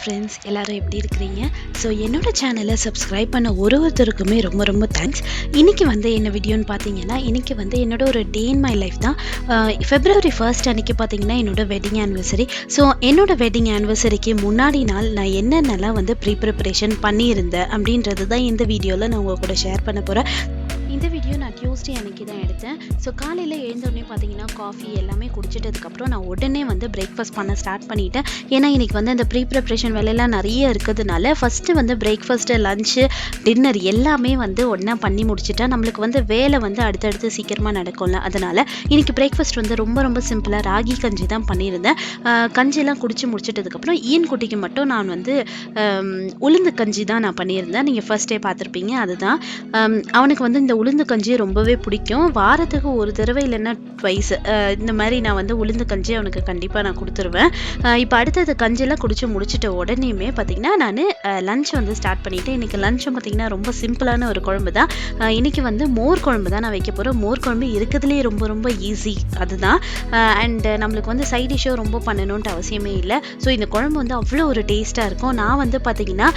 Friends, எல்லோரும் எப்படி இருக்கிறீங்க? ஸோ என்னோட சேனலை சப்ஸ்கிரைப் பண்ண ஒருத்தருக்குமே ரொம்ப ரொம்ப தேங்க்ஸ். இன்றைக்கி என்ன வீடியோன்னு பார்த்தீங்கன்னா, இன்றைக்கி என்னோட ஒரு டே இன் மை லைஃப் தான். February 1st அன்றைக்கி பார்த்தீங்கன்னா என்னோட வெட்டிங் ஆனிவர்சரி. ஸோ என்னோட வெட்டிங் ஆனிவர்சரிக்கு முன்னாடி நாள் நான் என்னென்னலாம் ப்ரிப்பரேஷன் பண்ணியிருந்தேன் அப்படின்றது தான் இந்த வீடியோவில் நான் உங்கள் கூட ஷேர் பண்ண போகிறேன். இந்த வீடியோ நான் டியூஸ்டே அன்றைக்கி தான் எடுத்தேன். ஸோ காலையில் எழுந்தோடனே பார்த்தீங்கன்னா காஃபி எல்லாமே குடிச்சிட்டதுக்கப்புறம் நான் உடனே பிரேக்ஃபாஸ்ட் பண்ண ஸ்டார்ட் பண்ணிட்டேன். ஏன்னா இன்றைக்கி அந்த ப்ரிப்ரேஷன் வேலையெல்லாம் நிறைய இருக்கிறதுனால ஃபஸ்ட்டு பிரேக்ஃபாஸ்ட்டு, லஞ்சு, டின்னர் எல்லாமே ஒன்றா பண்ணி முடிச்சுட்டா நம்மளுக்கு வேலை அடுத்தடுத்து சீக்கிரமாக நடக்கும்ல. அதனால் இன்றைக்கி பிரேக்ஃபாஸ்ட் ரொம்ப ரொம்ப சிம்பிளாக ராகி கஞ்சி தான் பண்ணியிருந்தேன். கஞ்சியெல்லாம் குடிச்சு முடிச்சிட்டதுக்கப்புறம் ஈன் குட்டிக்கு மட்டும் நான் உளுந்து கஞ்சி தான் நான் பண்ணியிருந்தேன். நீங்கள் ஃபர்ஸ்டே பார்த்துருப்பீங்க. அதுதான் அவனுக்கு இந்த உளுந்து கஞ்சி ரொம்பவே பிடிக்கும். வாரத்துக்கு ஒரு தடவை இல்லைன்னா ட்வைஸ் இந்த மாதிரி நான் உளுந்து கஞ்சி அவனுக்கு கண்டிப்பாக நான் கொடுத்துருவேன். இப்போ அடுத்தது கஞ்சியெல்லாம் குடிச்சு முடிச்சிட்ட உடனேயுமே பார்த்தீங்கன்னா நான் லஞ்ச் ஸ்டார்ட் பண்ணிவிட்டேன். இன்றைக்கி லஞ்சும் பார்த்தீங்கன்னா ரொம்ப சிம்பிளான ஒரு குழம்பு தான். இன்றைக்கி மோர் குழம்பு தான் நான் வைக்க போகிறேன். மோர் குழம்பு இருக்கிறதுலே ரொம்ப ரொம்ப ஈஸி அதுதான். அண்ட் நம்மளுக்கு சைட் டிஷ்ஷோ ரொம்ப பண்ணணுன்ட்டு அவசியமே இல்லை. ஸோ இந்த குழம்பு அவ்வளோ ஒரு டேஸ்ட்டாக இருக்கும். நான் பார்த்தீங்கன்னா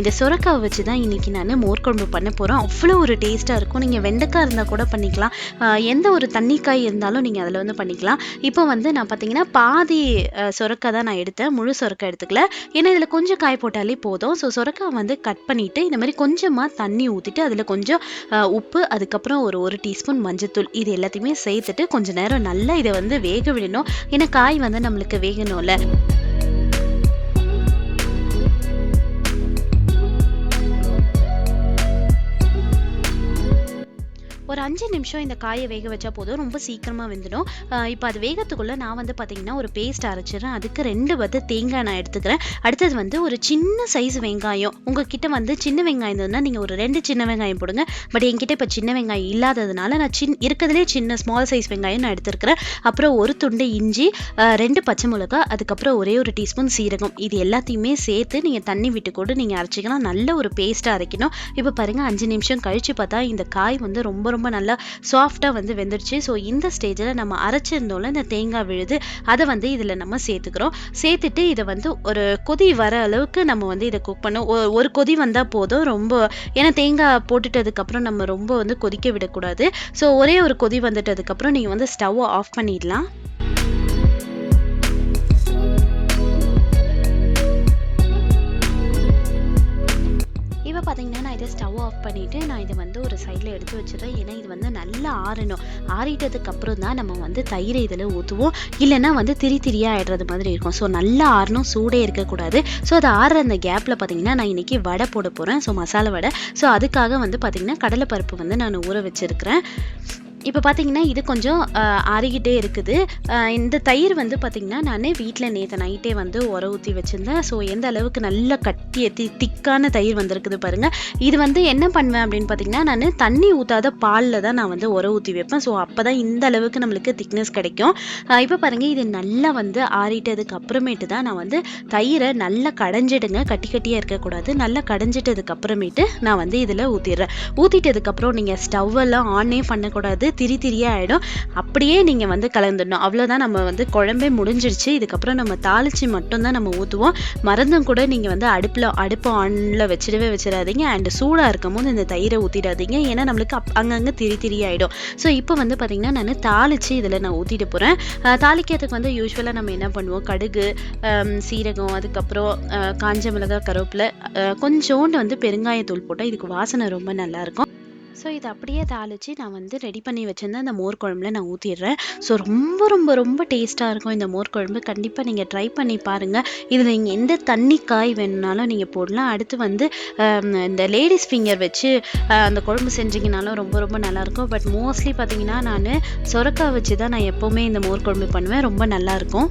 இந்த சுரக்காவை வச்சு தான் இன்றைக்கி நான் மோர் குழம்பு பண்ண போகிறேன். அவ்வளோ ஒரு டேஸ்ட்டாக இருக்கும். நீங்கள் வெண்டைக்காய் இருந்தால் கூட பண்ணிக்கலாம். எந்த ஒரு தண்ணிக்காய் இருந்தாலும் நீங்கள் அதில் பண்ணிக்கலாம். இப்போ நான் பார்த்தீங்கன்னா பாதி சுரக்காய் தான் நான் எடுத்தேன். முழு சுரக்காய் எடுத்துக்கல. ஏன்னா இதில் கொஞ்சம் காய் போட்டாலே போதும். ஸோ சுரக்காய் கட் பண்ணிவிட்டு இந்த மாதிரி கொஞ்சமாக தண்ணி ஊற்றிட்டு அதில் கொஞ்சம் உப்பு, அதுக்கப்புறம் ஒரு டீஸ்பூன் மஞ்சத்தூள், இது எல்லாத்தையுமே சேர்த்துட்டு கொஞ்சம் நேரம் நல்லா இதை வேக விடணும். ஏன்னா காய் நம்மளுக்கு வேகணும்ல. ஒரு 5 நிமிஷம் இந்த காயை வேக வச்சா போதும். ரொம்ப சீக்கிரமாக வெந்துடும். இப்போ அது வேகத்துக்குள்ளே நான் பார்த்தீங்கன்னா ஒரு பேஸ்ட் அரைச்சிடுறேன். அதுக்கு 2 தேங்காய் நான் எடுத்துக்கிறேன். அடுத்தது ஒரு சின்ன சைஸ் வெங்காயம். உங்ககிட்ட சின்ன வெங்காயம் இருந்ததுன்னா நீங்கள் ஒரு 2 சின்ன வெங்காயம் போடுங்க. பட் என்கிட்ட இப்போ சின்ன வெங்காயம் இல்லாததுனால நான் இருக்கிறதுலே சின்ன ஸ்மால் சைஸ் வெங்காயம் நான் எடுத்துருக்கிறேன். அப்புறம் ஒரு துண்டு இஞ்சி, 2 பச்சை மிளகாய், அதுக்கப்புறம் ஒரு டீஸ்பூன் சீரகம், இது எல்லாத்தையுமே சேர்த்து நீங்கள் தண்ணி விட்டு கூட நீங்கள் அரைச்சிக்கலாம். நல்ல ஒரு பேஸ்ட்டாக அரைக்கணும். இப்போ பாருங்கள், 5 நிமிஷம் கழித்து பார்த்தா இந்த காய் ரொம்ப ரொம்ப நல்லா சாஃப்டாக வெந்துடுச்சு. ஸோ இந்த ஸ்டேஜில் நம்ம அரைச்சிருந்தோம்ல இந்த தேங்காய் விழுது, அதை இதில் நம்ம சேர்த்துக்கிறோம். சேர்த்துட்டு இதை ஒரு கொதி வர அளவுக்கு நம்ம இதை குக் பண்ணோம். ஒரு கொதி வந்தால் போதும். ரொம்ப ஏன்னா தேங்காய் போட்டுட்டதுக்கப்புறம் நம்ம ரொம்ப கொதிக்க விடக்கூடாது. ஸோ ஒரே ஒரு கொதி வந்துட்டதுக்கப்புறம் நீங்கள் ஸ்டவ்வை ஆஃப் பண்ணிடலாம். பார்த்தீங்கன்னா நான் இதை ஸ்டவ் ஆஃப் பண்ணிவிட்டு நான் இதை ஒரு சைடில் எடுத்து வச்சுருவேன். ஏன்னா இது நல்லா ஆறணும். ஆறிட்டதுக்கு அப்புறம் தான் நம்ம தயிரை இதில் ஊற்றுவோம். இல்லைன்னா திரியாக ஆயிடுறது மாதிரி இருக்கும். ஸோ நல்லா ஆறணும், சூடே இருக்கக்கூடாது. ஸோ அது ஆறுற அந்த கேப்பில் பார்த்தீங்கன்னா நான் இன்றைக்கி வடை போட போகிறேன். ஸோ மசாலா வடை. ஸோ அதுக்காக பார்த்தீங்கன்னா கடலைப்பருப்பு நான் ஊற வச்சுருக்கிறேன். இப்போ பார்த்தீங்கன்னா இது கொஞ்சம் ஆறிக்கிட்டே இருக்குது. இந்த தயிர் பார்த்தீங்கன்னா நான் வீட்டில் நேற்று நைட்டே உர ஊற்றி வச்சுருந்தேன். ஸோ எந்த அளவுக்கு நல்ல திக்கான தயிர் வந்திருக்குது பாருங்கள். இது என்ன பண்ணுவேன் அப்படின்னு பார்த்தீங்கன்னா நான் தண்ணி ஊற்றாத பாலில் தான் நான் உர ஊற்றி வைப்பேன். ஸோ அப்போ தான் இந்த அளவுக்கு நம்மளுக்கு திக்னஸ் கிடைக்கும். இப்போ பாருங்கள், இது நல்லா ஆறிட்டதுக்கு அப்புறமேட்டு தான் நான் தயிரை நல்லா கடைஞ்சிடுங்க. கட்டி கட்டியாக இருக்கக்கூடாது. நல்லா கடைஞ்சிட்டதுக்கு அப்புறமேட்டு நான் இதில் ஊற்றிடுறேன். ஊற்றிட்டதுக்கப்புறம் நீங்கள் ஸ்டவ்வெல்லாம் ஆனே பண்ணக்கூடாது. திரியாக ஆகிடும். அப்படியே நீங்கள் கலந்துடணும். அவ்வளோதான். நம்ம குழம்பே முடிஞ்சிருச்சு. இதுக்கப்புறம் நம்ம தாளித்து மட்டும்தான் நம்ம ஊற்றுவோம். மறந்தும் கூட நீங்கள் அடுப்பு ஆனில் வச்சிடாதீங்க. அண்ட் சூடாக இருக்கும் போது இந்த தயிரை ஊற்றிடாதீங்க. ஏன்னா நம்மளுக்கு அங்கங்கே திரி ஆகிடும். ஸோ இப்போ பார்த்தீங்கன்னா நான் தாளித்து இதில் நான் ஊற்றிட்டு போகிறேன். தாளிக்கிறதுக்கு யூஸ்வலாக நம்ம என்ன பண்ணுவோம், கடுகு, சீரகம், அதுக்கப்புறம் காஞ்ச மிளகாய், கருவேப்பிலை, கொஞ்சோண்டு பெருங்காயத்தூள் போட்டால் இதுக்கு வாசனை ரொம்ப நல்லாயிருக்கும். ஸோ இதை அப்படியே தாளித்து நான் ரெடி பண்ணி வச்சுருந்தேன். அந்த மோர் குழம்புல நான் ஊற்றிடுறேன். ஸோ ரொம்ப ரொம்ப ரொம்ப டேஸ்ட்டாக இருக்கும் இந்த மோர் குழம்பு. கண்டிப்பாக நீங்கள் ட்ரை பண்ணி பாருங்கள். இதில் நீங்கள் எந்த தண்ணி காய் வேணுனாலும் நீங்கள் போடலாம். அடுத்து இந்த லேடிஸ் ஃபிங்கர் வச்சு அந்த குழம்பு செஞ்சிங்கனாலும் ரொம்ப ரொம்ப நல்லாயிருக்கும். பட் மோஸ்ட்லி பார்த்தீங்கன்னா நான் சுரக்காய் வச்சு தான் நான் எப்போவுமே இந்த மோர் குழம்பு பண்ணுவேன். ரொம்ப நல்லாயிருக்கும்.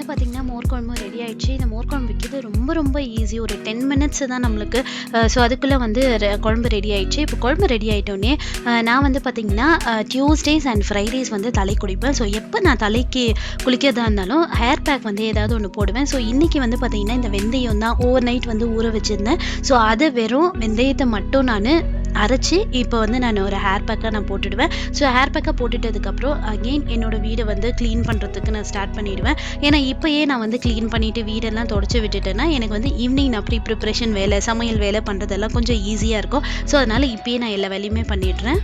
பார்த்தீங்கன்னா மோர் குழம்பு ரெடி ஆயிடுச்சு. இந்த மோர் குழம்பு வைக்கிறது ரொம்ப ரொம்ப ஈஸி. ஒரு 10 மினிட்ஸ் தான் நம்மளுக்கு. ஸோ அதுக்குள்ளே வந்து குழம்பு ரெடி ஆயிடுச்சு. இப்போ குழம்பு ரெடி ஆகிட்டோன்னே நான் வந்து பார்த்திங்கன்னா டியூஸ்டேஸ் அண்ட் ஃப்ரைடேஸ் வந்து தலை குளிப்பேன். ஸோ எப்போ நான் தலைக்கு குளிக்கிறதா இருந்தாலும் ஹேர் பேக் வந்து ஏதாவது ஒன்று போடுவேன். ஸோ இன்றைக்கி வந்து பார்த்திங்கன்னா இந்த வெந்தயம் தான் ஓவர் நைட் வந்து ஊற வச்சுருந்தேன். ஸோ அதை வெறும் வெந்தயத்தை மட்டும் நான் அரைச்சி இப்போ வந்து நான் ஒரு ஹேர் பேக்காக நான் போட்டுடுவேன். ஸோ ஹேர் பேக்காக போட்டுட்டதுக்கப்புறம் அகெயின் என்னோடய வீடை வந்து க்ளீன் பண்ணுறதுக்கு நான் ஸ்டார்ட் பண்ணிவிடுவேன். ஏன்னா இப்போயே நான் வந்து க்ளீன் பண்ணிவிட்டு வீடெல்லாம் தொடச்சி விட்டுட்டேன்னா எனக்கு வந்து ஈவினிங் நான் ப்ரிப்ரேஷன் வேலை, சமையல் வேலை பண்ணுறதெல்லாம் கொஞ்சம் ஈஸியாக இருக்கும். ஸோ அதனால் இப்போயே நான் எல்லா வேலையுமே பண்ணிடுறேன்.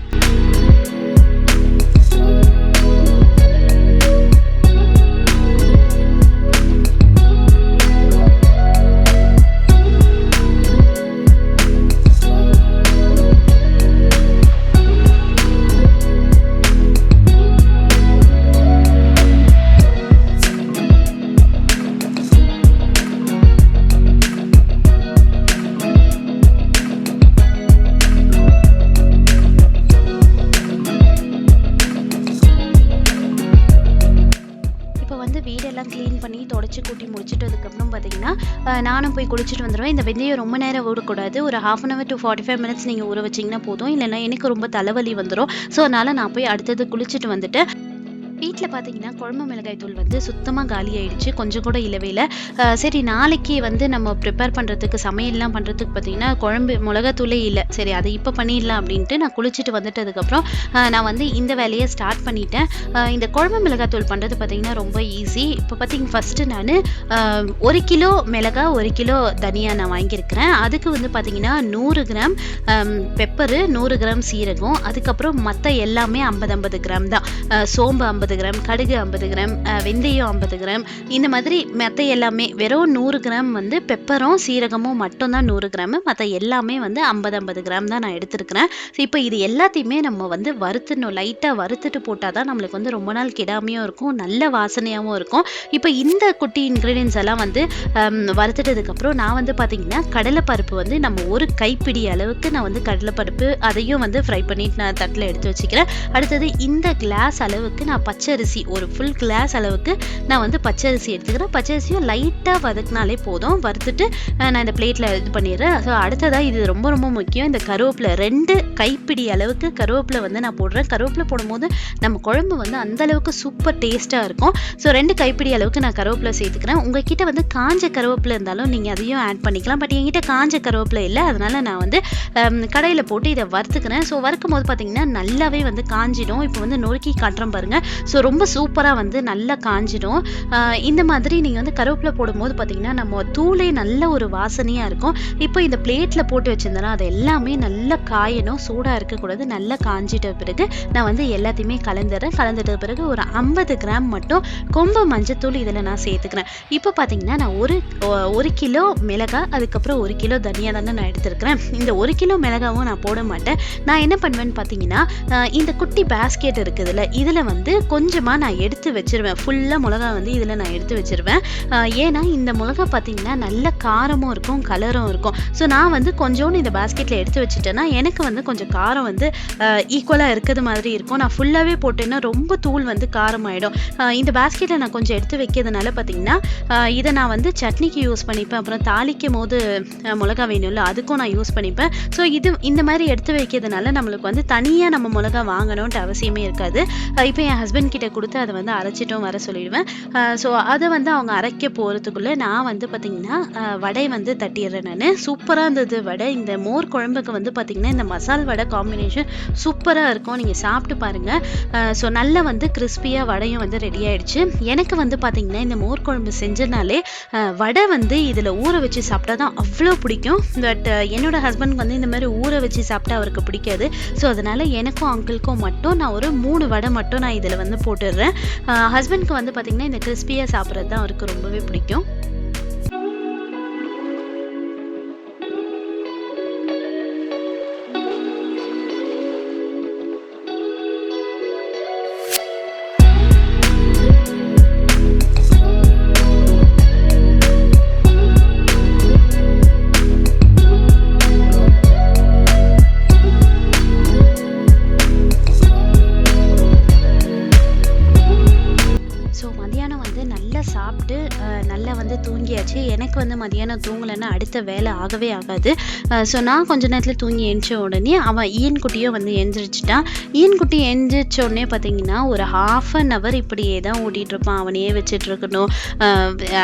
வீடெல்லாம் க்ளீன் பண்ணி தொடச்சி கூட்டி முடிச்சிட்டதுக்கப்புறம் பார்த்தீங்கன்னா நானும் போய் குளிச்சுட்டு வந்துடுவேன். இந்த வெந்தயம் ரொம்ப நேரம் ஊறக்கூடாது. ஒரு 1/2 hour to 45 minutes நீங்கள் ஊற வச்சிங்கன்னா போதும். இல்லைன்னா எனக்கு ரொம்ப தலைவலி வந்துடும். ஸோ அதனால் நான் போய் அடுத்தது குளிச்சுட்டு வந்துட்டு வீட்டில் பார்த்தீங்கன்னா குழம்பு மிளகாய் தூள் வந்து சுத்தமாக காலி ஆயிடுச்சு. கொஞ்சம் கூட இல்லவே இல்லை. சரி நாளைக்கு வந்து நம்ம ப்ரிப்பேர் பண்ணுறதுக்கு சமையல்லாம் பண்ணுறதுக்கு பார்த்தீங்கன்னா குழம்பு மிளகாத்தூளே இல்லை. சரி அதை இப்போ பண்ணிடலாம் அப்படின்ட்டு நான் குளிச்சுட்டு வந்துட்டதுக்கப்புறம் நான் வந்து இந்த வேலையை ஸ்டார்ட் பண்ணிட்டேன். இந்த குழம்பு மிளகாத்தூள் பண்ணுறது பார்த்தீங்கன்னா ரொம்ப ஈஸி. இப்போ பார்த்தீங்கன்னா ஃபஸ்ட்டு நான் 1 கிலோ மிளகாய் 1 கிலோ தனியா நான் வாங்கியிருக்கிறேன். அதுக்கு வந்து பார்த்தீங்கன்னா 100 கிராம் பெப்பரு, 100 கிராம் சீரகம், அதுக்கப்புறம் மற்ற எல்லாமே 50 கிராம் தான். சோம்பு 50 கிராம், கடுகு 50 கிராம், வெந்தயம் 50 கிராம், இந்த மாதிரி மற்ற எல்லாமே வெறும் 100 கிராம் வந்து பெப்பரும் சீரகமும் மட்டும்தான் 100 கிராம். மற்ற எல்லாமே வந்து 50 கிராம் தான் நான் எடுத்துருக்கிறேன். ஸோ இப்போ இது எல்லாத்தையுமே நம்ம வந்து வறுத்துடணும். லைட்டாக வறுத்துட்டு போட்டால் தான் நம்மளுக்கு வந்து ரொம்ப நாள் கெடாமையும் இருக்கும், நல்ல வாசனையாகவும் இருக்கும். இப்போ இந்த குட்டி இன்க்ரீடியன்ஸ் எல்லாம் வந்து வறுத்துட்டதுக்கப்புறம் நான் வந்து பார்த்திங்கன்னா கடலைப்பருப்பு வந்து நம்ம ஒரு கைப்பிடி அளவுக்கு நான் வந்து கடலைப்பருப்பு அதையும் வந்து ஃப்ரை பண்ணிட்டு நான் தட்டில் எடுத்து வச்சுக்கிறேன். அடுத்தது இந்த கிளாஸ் அளவுக்கு நான் பச்சரிசி, ஒரு ஃபுல் கிளாஸ் அளவுக்கு நான் வந்து பச்சரிசி எடுத்துக்கிறேன். பச்சரிசியும் லைட்டாக வதக்கினாலே போதும். வறுத்துட்டு நான் இந்த பிளேட்டில் இது பண்ணிடுறேன். ஸோ அடுத்ததாக இது ரொம்ப ரொம்ப முக்கியம், இந்த கருவேப்பிலை 2 கைப்பிடி அளவுக்கு கருவேப்பிலை வந்து நான் போடுறேன். கருவேப்பிலை போடும்போது நம்ம குழம்பு வந்து அந்தளவுக்கு சூப்பர் டேஸ்ட்டாக இருக்கும். ஸோ 2 கைப்பிடி அளவுக்கு நான் கருவேப்பிலை சேர்த்துக்கிறேன். உங்ககிட்ட வந்து காஞ்ச கருவேப்பிலை இருந்தாலும் நீங்கள் அதையும் ஆட் பண்ணிக்கலாம். பட் என்கிட்ட காஞ்ச கருவேப்பிலை இல்லை, அதனால் நான் வந்து கடையில் போட்டு இதை வறுத்துக்கிறேன். ஸோ வறுக்கும் போது பார்த்தீங்கன்னா நல்லாவே வந்து காஞ்சிடும். இப்போ வந்து நொறுக்கி காட்டுறேன் பாருங்கள். ஸோ ரொம்ப சூப்பராக வந்து நல்லா காஞ்சிடும். இந்த மாதிரி நீங்கள் வந்து கருவேப்பிலை போடும்போது பார்த்தீங்கன்னா நம்ம தூளே நல்ல ஒரு வாசனையாக இருக்கும். இப்போ இந்த பிளேட்டில் போட்டு வச்சுருந்தேன்னா அது எல்லாமே நல்லா காயணும், சூடாக இருக்கக்கூடாது. நல்லா காஞ்சிட்ட பிறகு நான் வந்து எல்லாத்தையுமே கலந்துட்ட பிறகு ஒரு 50 கிராம் மட்டும் கொம்பு மஞ்சத்தூள் இதில் நான் சேர்த்துக்கிறேன். இப்போ பார்த்தீங்கன்னா நான் ஒரு கிலோ மிளகாய், அதுக்கப்புறம் 1 கிலோ தனியா தானே நான் எடுத்துருக்கிறேன். இந்த 1 கிலோ மிளகாவும் நான் போட மாட்டேன். நான் என்ன பண்ணுவேன்னு பார்த்தீங்கன்னா இந்த குட்டி பேஸ்கெட் இருக்குதுல்ல, இதில் வந்து கொஞ்சமாக நான் எடுத்து வச்சிருவேன். ஃபுல்லாக மிளகா வந்து இதில் நான் எடுத்து வச்சிருவேன். ஏன்னா இந்த மிளகா பார்த்தீங்கன்னா நல்ல காரமும் இருக்கும், கலரும் இருக்கும். ஸோ நான் வந்து கொஞ்சோண்டு இந்த பேஸ்கெட்டில் எடுத்து வச்சுட்டேன்னா எனக்கு வந்து கொஞ்சம் காரம் வந்து ஈக்குவலாக இருக்கிறது மாதிரி இருக்கும். நான் ஃபுல்லாகவே போட்டேன்னா ரொம்ப தூள் வந்து காரம் ஆகிடும். இந்த பேஸ்கெட்டில் நான் கொஞ்சம் எடுத்து வைக்கிறதுனால பார்த்தீங்கன்னா இதை நான் வந்து சட்னிக்கு யூஸ் பண்ணிப்பேன். அப்புறம் தாளிக்கும் போது மிளகா வேணும்ல, அதுக்கும் நான் யூஸ் பண்ணிப்பேன். ஸோ இந்த மாதிரி எடுத்து வைக்கிறதுனால நம்மளுக்கு வந்து தனியாக நம்ம மிளகா வாங்கணும்ன்ட்டு அவசியமே இருக்காது. இப்போ என் ஹஸ்பண்ட் கிட்ட கொடுத்து அதை வந்து அரைச்சிட்டும் வர சொல்லிடுவேன். ஸோ அதை வந்து அவங்க அரைக்க போகிறதுக்குள்ளே நான் வந்து பார்த்திங்கன்னா வடை வந்து தட்டிடுறேன். நான் சூப்பராக இருந்தது வடை. இந்த மோர் குழம்புக்கு வந்து பார்த்திங்கன்னா இந்த மசால் வடை காம்பினேஷன் சூப்பராக இருக்கும், நீங்கள் சாப்பிட்டு பாருங்கள். ஸோ நல்லா வந்து கிறிஸ்பியாக வடையும் வந்து ரெடி ஆகிடுச்சு. எனக்கு வந்து பார்த்திங்கன்னா இந்த மோர் குழம்பு செஞ்சனாலே வடை வந்து இதில் ஊற வச்சு சாப்பிட்டா தான் அவ்வளோ பிடிக்கும். பட் என்னோடய ஹஸ்பண்ட்க்கு வந்து இந்த மாதிரி ஊற வச்சு சாப்பிட்டா அவருக்கு பிடிக்காது. ஸோ அதனால் எனக்கும் அங்கிளுக்கும் மட்டும் நான் ஒரு 3 வடை மட்டும் நான் இதில் வந்து போட்டுடுறேன். ஹஸ்பண்ட்க்கு வந்து பார்த்திங்கன்னா இந்த கிறிஸ்பியாக சாப்பிட்றது தான் அவருக்கு ரொம்பவே பிடிக்கும். தூங்கியாச்சு. எனக்கு வந்து மதியானம் தூங்கலைன்னா அடுத்த வேலை ஆகவே ஆகாது. ஸோ நான் கொஞ்ச நேரத்தில் தூங்கி எழுந்திச்ச உடனே அவன் ஈயன் குட்டியும் வந்து எழுந்திரிச்சிட்டான். ஈயன் குட்டி எழுந்திரிச்ச உடனே பார்த்தீங்கன்னா ஒரு 1/2 hour இப்படியே தான் ஓட்டிகிட்ருப்பான். அவனையே வச்சுட்டு இருக்கணும்,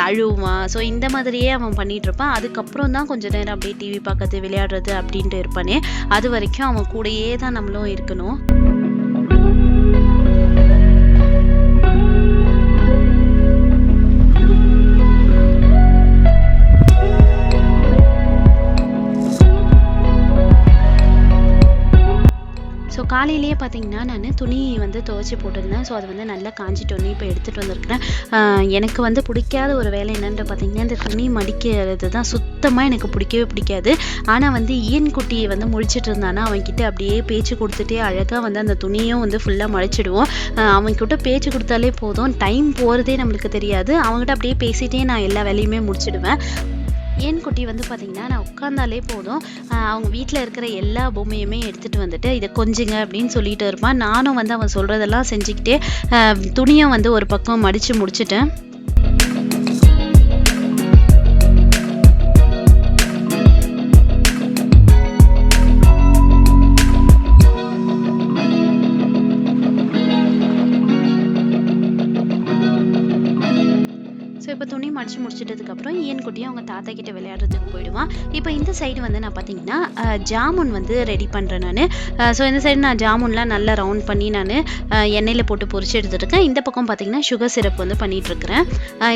அழுவான். ஸோ இந்த மாதிரியே அவன் பண்ணிகிட்ருப்பான். அதுக்கப்புறம் தான் கொஞ்சம் நேரம் அப்படியே டிவி பார்க்கறது, விளையாடுறது அப்படின்ட்டு இருப்பானே. அது வரைக்கும் அவன் கூடயே தான் நம்மளும் இருக்கணும். ஸோ காலையிலேயே பார்த்தீங்கன்னா நான் துணி வந்து துவைச்சி போட்டிருந்தேன். ஸோ அது வந்து நல்லா காஞ்சிட்டோன்னே இப்போ எடுத்துகிட்டு வந்திருக்கிறேன். எனக்கு வந்து பிடிக்காத ஒரு வேலை என்னென்னு பார்த்தீங்கன்னா இந்த துணி மடிக்கிறது தான் சுத்தமாக எனக்கு பிடிக்கவே பிடிக்காது. ஆனால் வந்து ஈயன் குட்டி வந்து முழிச்சிட்டு இருந்தானா அவன்கிட்ட அப்படியே பேச்சு கொடுத்துட்டே அழகாக வந்து அந்த துணியும் வந்து ஃபுல்லாக மடிச்சிடுவோம். அவன்கிட்ட பேச்சு கொடுத்தாலே போதும், டைம் போகிறதே நம்மளுக்கு தெரியாது. அவங்ககிட்ட அப்படியே பேசிகிட்டே நான் எல்லா வேலையுமே முடிச்சிடுவேன். ஏன் குட்டி வந்து பார்த்தீங்கன்னா நான் உட்காந்தாலே போதும், அவங்க வீட்டில் இருக்கிற எல்லா பொம்மையுமே எடுத்துகிட்டு வந்துட்டு இதை கொஞ்சுங்க அப்படின்னு சொல்லிட்டு இருப்பான். நானும் வந்து அவன் சொல்கிறதெல்லாம் செஞ்சுக்கிட்டே துணியும் வந்து ஒரு பக்கம் மடித்து முடிச்சிட்டேன். இப்போ துணி மடிச்சு முடிச்சிட்டதுக்கப்புறம் ஈயன் குட்டியும் அவங்க தாத்தா கிட்ட விளையாடுறதுக்கு போயிடுவான். இப்போ இந்த சைடு வந்து நான் பார்த்தீங்கன்னா ஜாமுன் வந்து ரெடி பண்ணுறேன் நான். ஸோ இந்த சைடு நான் ஜாமுன்லாம் நல்லா ரவுண்ட் பண்ணி நான் எண்ணெயில் போட்டு பொரிச்சு எடுத்துருக்கேன். இந்த பக்கம் பார்த்தீங்கன்னா சுகர் சிரப் வந்து பண்ணிகிட்ருக்கிறேன்.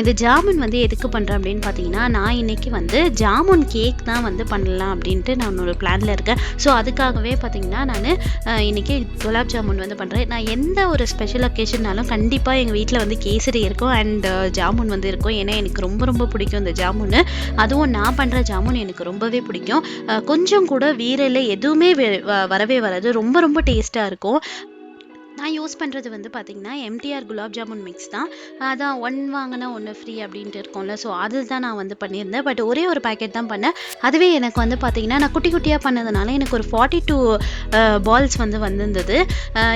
இந்த ஜாமுன் வந்து எதுக்கு பண்ணுறேன் அப்படின்னு பார்த்தீங்கன்னா நான் இன்றைக்கி வந்து ஜாமுன் கேக் தான் வந்து பண்ணலாம் அப்படின்ட்டு நான் ஒரு பிளானில் இருக்கேன். ஸோ அதுக்காகவே பார்த்தீங்கன்னா நான் இன்றைக்கி குலாப் ஜாமுன் வந்து பண்ணுறேன். நான் எந்த ஒரு ஸ்பெஷல் அக்கேஷன்னாலும் கண்டிப்பாக எங்கள் வீட்டில் வந்து கேசரி இருக்கும் அண்ட் ஜாமுன் வந்து இருக்கும். ஏன்னா எனக்கு ரொம்ப ரொம்ப பிடிக்கும் இந்த ஜாமுன்னு. அதுவும் நான் பண்ணுற ஜாமுன் எனக்கு ரொம்பவே பிடிக்கும். கொஞ்சம் கூட வீரல எதுவுமே வரவே வராது. ரொம்ப ரொம்ப டேஸ்ட்டாக இருக்கும். நான் யூஸ் பண்ணுறது வந்து பார்த்திங்கன்னா எம்டிஆர் குலாப் ஜாமுன் மிக்ஸ் தான். அதான் 1 வாங்கினா 1 ஃப்ரீ அப்படின்ட்டு இருக்கும்ல. ஸோ அது தான் நான் வந்து பண்ணியிருந்தேன். பட் ஒரே ஒரு பேக்கெட் தான் பண்ணேன். அதுவே எனக்கு வந்து பார்த்திங்கன்னா நான் குட்டி குட்டியாக பண்ணதுனால எனக்கு ஒரு 42 பால்ஸ் வந்து வந்திருந்தது.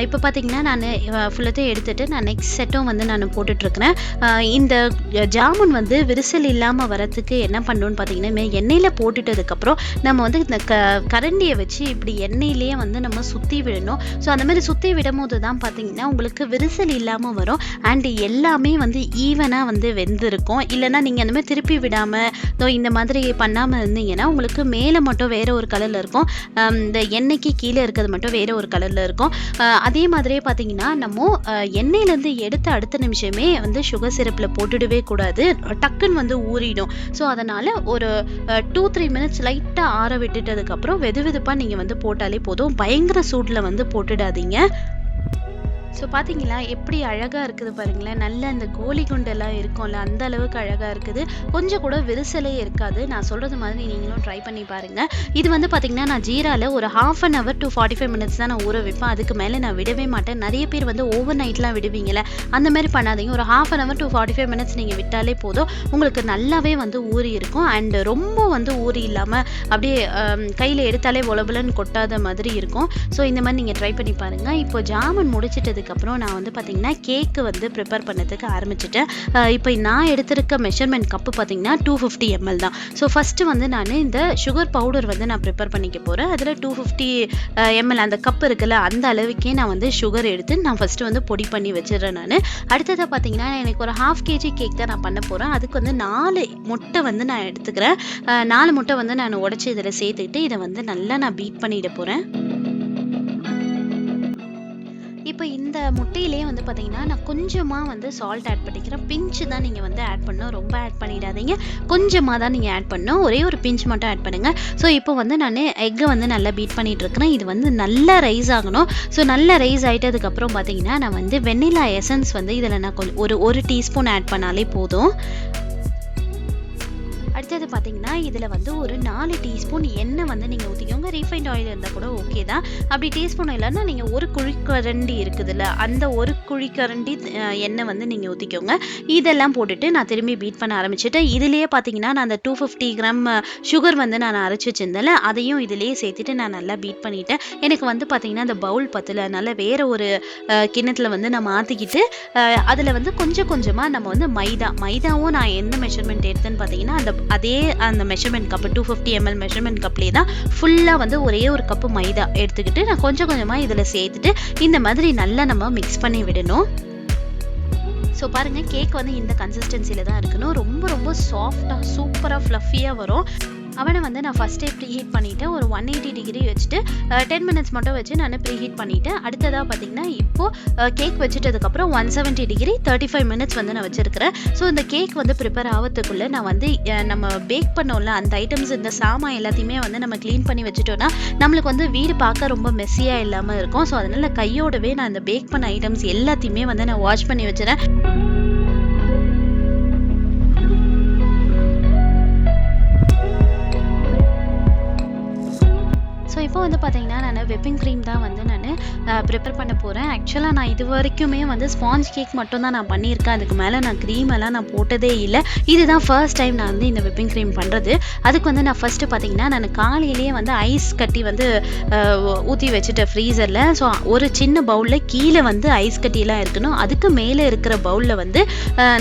இப்போ பார்த்திங்கன்னா நான் ஃபுல்லத்தையும் எடுத்துகிட்டு நான் நெக்ஸ்ட் செட்டும் வந்து நான் போட்டுட்ருக்கிறேன். இந்த ஜாமுன் வந்து விரிசல் இல்லாமல் வரத்துக்கு என்ன பண்ணணும்னு பார்த்திங்கன்னா எண்ணெயில் போட்டுட்டதுக்கப்புறம் நம்ம வந்து இந்த கரண்டியை வச்சு இப்படி எண்ணெயிலேயே வந்து நம்ம சுற்றி விடணும். ஸோ அந்த மாதிரி சுற்றி விடும் போது தான் பார்த்தீங்கன்னா உங்களுக்கு விரிசல் இல்லாமல் வரும் அண்ட் எல்லாமே வந்து ஈவனாக வந்து வெந்திருக்கும். இல்லைனா நீங்கள் அந்த மாதிரி திருப்பி விடாமல் இந்த மாதிரி பண்ணாமல் இருந்தீங்கன்னா உங்களுக்கு மேலே மட்டும் வேறு ஒரு கலரில் இருக்கும், இந்த எண்ணெய்க்கு கீழே இருக்கிறது மட்டும் வேறு ஒரு கலரில் இருக்கும். அதே மாதிரியே பார்த்தீங்கன்னா நம்ம எண்ணெயிலேருந்து எடுத்த அடுத்த நிமிஷமே வந்து சுகர் சிரப்பில் போட்டுடவே கூடாது, டக்குன்னு வந்து ஊறிடும். ஸோ அதனால் ஒரு 2-3 மினிட்ஸ் லைட்டாக ஆற விட்டுட்டதுக்கப்புறம் வெது வெதுப்பாக நீங்கள் வந்து போட்டாலே போதும். பயங்கர சூட்டில் வந்து போட்டுடாதீங்க. ஸோ பார்த்தீங்களா எப்படி அழகாக இருக்குது பாருங்களேன். நல்ல அந்த கோழி குண்டெல்லாம் இருக்கும்ல அந்த அளவுக்கு அழகாக இருக்குது. கொஞ்சம் கூட விரிசலே இருக்காது. நான் சொல்கிறது மாதிரி நீங்களும் ட்ரை பண்ணி பாருங்கள். இது வந்து பார்த்திங்கன்னா நான் ஜீராவில் ஒரு 1/2 hour to 45 minutes தான் நான் ஊற வைப்பேன். அதுக்கு மேலே நான் விடவே மாட்டேன். நிறைய பேர் வந்து ஓவர் நைட்லாம் விடுவீங்களே, அந்த மாதிரி பண்ணாதீங்க. ஒரு 1/2 hour to 45 minutes நீங்கள் விட்டாலே போதும். உங்களுக்கு நல்லாவே வந்து ஊறி இருக்கும் அண்ட் ரொம்ப வந்து ஊறி இல்லாமல் அப்படியே கையில் எடுத்தாலே பொலபலன்னு கொட்டாத மாதிரி இருக்கும். ஸோ இந்த மாதிரி நீங்கள் ட்ரை பண்ணி பாருங்கள். இப்போ ஜாமுன் முடிச்சிட்டதுக்கு அப்புறம் நான் வந்து பார்த்தீங்கன்னா கேக்கு வந்து ப்ரிப்பேர் பண்ணதுக்கு ஆரம்பிச்சிட்டேன். இப்போ நான் எடுத்திருக்க மெஷர்மெண்ட் கப்பு பார்த்தீங்கன்னா 250 ml தான். ஸோ ஃபஸ்ட்டு வந்து நான் இந்த சுகர் பவுடர் வந்து நான் ப்ரிப்பேர் பண்ணிக்க போகிறேன். அதில் 250 ml அந்த கப் இருக்குல்ல அந்த அளவுக்கே நான் வந்து சுகர் எடுத்து நான் ஃபஸ்ட்டு வந்து பொடி பண்ணி வச்சிடுறேன். நான் அடுத்ததாக பார்த்தீங்கன்னா எனக்கு ஒரு 1/2 kg கேக் தான் நான் பண்ண போகிறேன். அதுக்கு வந்து 4 முட்டை வந்து நான் எடுத்துக்கிறேன். 4 முட்டை வந்து நான் உடச்சி இதில் சேர்த்துக்கிட்டு இதை வந்து நல்லா நான் பீட் பண்ணிட போகிறேன். இப்போ இந்த முட்டையிலேயே வந்து பார்த்தீங்கன்னா நான் கொஞ்சமாக வந்து சால்ட் ஆட் பண்ணிக்கிறேன். பிஞ்சு தான் நீங்கள் வந்து ஆட் பண்ணணும், ரொம்ப ஆட் பண்ணிடாதீங்க. கொஞ்சமாக தான் நீங்கள் ஆட் பண்ணணும், ஒரே ஒரு பிஞ்ச் மட்டும் ஆட் பண்ணுங்கள். ஸோ இப்போ வந்து நான் எக்கை வந்து நல்லா பீட் பண்ணிகிட்டு இருக்கிறேன். இது வந்து நல்லா ரைஸ் ஆகணும். ஸோ நல்லா ரைஸ் ஆகிட்டதுக்கப்புறம் பார்த்தீங்கன்னா நான் வந்து வெண்ணிலா எசன்ஸ் வந்து இதில் நான் ஒரு டீஸ்பூன் ஆட் பண்ணாலே போதும். அடுத்தது பார்த்தீங்கன்னா இதில் வந்து ஒரு 4 டீஸ்பூன் எண்ணெய் வந்து நீங்கள் ஊற்றிக்கோங்க. ரீஃபைண்ட் ஆயில் இருந்தால் கூட ஓகே தான். அப்படி டீஸ்பூன் இல்லைன்னா நீங்கள் ஒரு குழிக்கரண்டி இருக்குதுல்ல, அந்த ஒரு குழிக்கரண்டி எண்ணெய் வந்து நீங்கள் ஊற்றிக்கோங்க. இதெல்லாம் போட்டுட்டு நான் திரும்பி பீட் பண்ண ஆரம்பிச்சுட்டேன். இதுலேயே பார்த்தீங்கன்னா நான் அந்த 250 கிராம் சுகர் வந்து நான் அரைச்சி வச்சிருந்தேன்ல, அதையும் இதிலேயே சேர்த்துட்டு நான் நல்லா பீட் பண்ணிட்டேன். எனக்கு வந்து பார்த்தீங்கன்னா அந்த பவுல் பத்தல, அதனால வேற ஒரு கிண்ணத்தில் வந்து நான் மாற்றிக்கிட்டு அதில் வந்து கொஞ்சம் கொஞ்சமாக நம்ம வந்து மைதாவும் நான் என்ன மெஷர்மெண்ட் எடுத்தேன்னு பார்த்தீங்கன்னா அந்த மெஷர்மெண்ட் கப்பு 250 ml மெஷர்மெண்ட் கப்லேயே தான் ஃபுல்லாக வந்து ஒரே ஒரு கப்பு மைதா எடுத்துக்கிட்டு நான் கொஞ்சம் கொஞ்சமாக இதில் சேர்த்துட்டு இந்த மாதிரி நல்லா நம்ம மிக்ஸ் பண்ணி விடணும். ஸோ பாருங்கள், கேக் வந்து இந்த கன்சிஸ்டன்சியில் தான் இருக்கணும். ரொம்ப ரொம்ப சாஃப்டாக சூப்பராக ஃப்ளஃபியாக வரும். அவனை வந்து நான் ஃபஸ்ட்டே ப்ரீ ஹீட் பண்ணிவிட்டேன். ஒரு 180 டிகிரி வச்சுட்டு 10 மினிட்ஸ் மட்டும் வச்சு நான் ப்ரீ ஹீட் பண்ணிவிட்டேன். அடுத்ததாக பார்த்தீங்கன்னா இப்போது கேக் வச்சுட்டதுக்கப்புறம் 170 டிகிரி 35 மினிட்ஸ் வந்து நான் வச்சுருக்கிறேன். ஸோ இந்த கேக் வந்து ப்ரிப்பேர் ஆகிறதுக்குள்ளே நான் வந்து நம்ம பேக் பண்ணோம்ல அந்த ஐட்டம்ஸ், இந்த சாமான் எல்லாத்தையுமே வந்து நம்ம க்ளீன் பண்ணி வச்சுட்டோன்னா நம்மளுக்கு வந்து வீடு பார்க்க ரொம்ப மெஸ்ஸியாக இல்லாமல் இருக்கும். ஸோ அதனால் கையோடவே நான் இந்த பேக் பண்ண ஐட்டம்ஸ் எல்லாத்தையுமே வந்து நான் வாஷ் பண்ணி வச்சுறேன். ஸோ இப்போ வந்து பார்த்தீங்கன்னா நான் விப்பிங் க்ரீம் தான் வந்து நான் ப்ரிப்பேர் பண்ண போகிறேன். ஆக்சுவலாக நான் இது வரைக்குமே வந்து ஸ்பாஞ்ச் கேக் மட்டும் தான் நான் பண்ணியிருக்கேன். அதுக்கு மேலே நான் க்ரீம் எல்லாம் நான் போட்டதே இல்லை. இதுதான் ஃபர்ஸ்ட் டைம் நான் வந்து இந்த விப்பிங் க்ரீம் பண்ணுறது. அதுக்கு வந்து நான் ஃபஸ்ட்டு பார்த்தீங்கன்னா நான் காலையிலேயே வந்து ஐஸ் கட்டி வந்து ஊற்றி வச்சுட்டேன் ஃப்ரீசரில். ஸோ ஒரு சின்ன பவுலில் கீழே வந்து ஐஸ் கட்டியெல்லாம் இருக்கணும். அதுக்கு மேலே இருக்கிற பவுலில் வந்து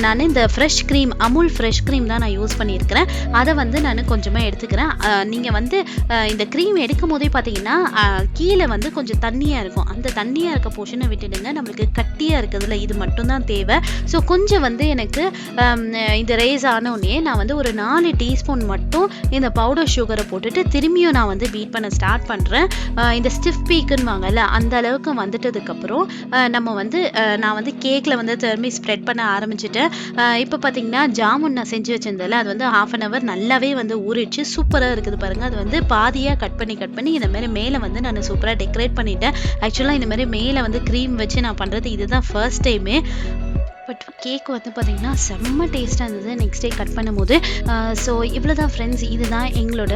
நான் இந்த fresh cream, Amul fresh cream தான் நான் யூஸ் பண்ணியிருக்கிறேன். அதை வந்து நான் கொஞ்சமாக எடுத்துக்கிறேன். நீங்கள் வந்து இந்த க்ரீம் எடுக்கும் போதே பார்த்தீங்கன்னா கீழே வந்து கொஞ்சம் தண்ணியாக இருக்கும். அந்த தண்ணியாக இருக்க போர்ஷனை விட்டுடுங்க. நம்மளுக்கு கட்டியாக இருக்குதுல்ல, இது மட்டும்தான் தேவை. ஸோ கொஞ்சம் வந்து எனக்கு இந்த ரைஸ் ஆனோடனே நான் வந்து ஒரு 4 டீஸ்பூன் மட்டும் இந்த பவுடர் சுகரை போட்டுட்டு திரும்பியும் நான் வந்து பீட் பண்ண ஸ்டார்ட் பண்ணுறேன். இந்த ஸ்டிஃப் பீக்குன்னு வாங்கல அந்த அளவுக்கு வந்துட்டதுக்கப்புறம் நம்ம வந்து நான் வந்து கேக்கில் வந்து திரும்பி ஸ்ப்ரெட் பண்ண ஆரம்பிச்சிட்டேன். இப்போ பார்த்தீங்கன்னா ஜாமுன் நான் செஞ்சு வச்சிருந்தேன்ல, அது வந்து 1/2 an hour நல்லாவே வந்து ஊறிடுச்சு. சூப்பராக இருக்குது பாருங்கள். அது வந்து பாதியாக கட் பண்ணி இந்த மாதிரி மேலே வந்து நான் சூப்பராக டெக்கரேட் பண்ணிட்டேன். ஆக்சுவலாக இந்த மாதிரி மேலே வந்து க்ரீம் வச்சு நான் பண்ணுறது இதுதான் ஃபர்ஸ்ட் டைமே. பட் கேக் வந்து பார்த்திங்கன்னா செம்ம டேஸ்ட்டாக இருந்தது நெக்ஸ்ட் டே கட் பண்ணும்போது. ஸோ இவ்வளோ தான் ஃப்ரெண்ட்ஸ், இதுதான் எங்களோட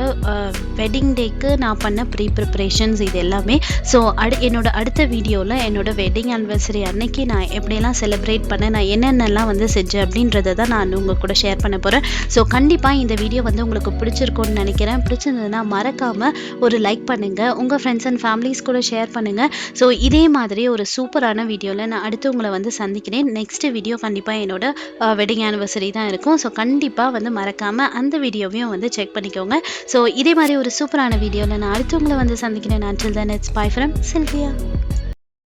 வெட்டிங் டேக்கு நான் பண்ண ப்ரிப்ரேஷன்ஸ் இது எல்லாமே. ஸோ என்னோட அடுத்த வீடியோவில் என்னோட வெட்டிங் ஆனிவர்சரி அன்னைக்கு நான் எப்படியெல்லாம் செலிப்ரேட் பண்ணேன், நான் என்னென்னலாம் வந்து செஞ்சேன் அப்படின்றத தான் நான் உங்கள் கூட ஷேர் பண்ண போகிறேன். ஸோ கண்டிப்பாக இந்த வீடியோ வந்து உங்களுக்கு பிடிச்சிருக்கும்னு நினைக்கிறேன். பிடிச்சிருந்ததுன்னா மறக்காமல் ஒரு லைக் பண்ணுங்கள், உங்கள் ஃப்ரெண்ட்ஸ் அண்ட் ஃபேமிலிஸ் கூட ஷேர் பண்ணுங்கள். ஸோ இதே மாதிரி ஒரு சூப்பரான வீடியோவில் நான் அடுத்து உங்களை வந்து சந்திக்கிறேன். நெக்ஸ்ட் வீடியோ கண்டிப்பாக என்னோட வெட்டிங் ஆனிவர்சரி தான் இருக்கும். ஸோ கண்டிப்பாக வந்து மறக்காமல் அந்த வீடியோவையும் வந்து செக் பண்ணிக்கோங்க. ஸோ இதே மாதிரி ஒரு சூப்பரான வீடியோவில் நான் அடுத்தவங்களை வந்து சந்திக்கிறேன். Until then, it's bye from Sylvia.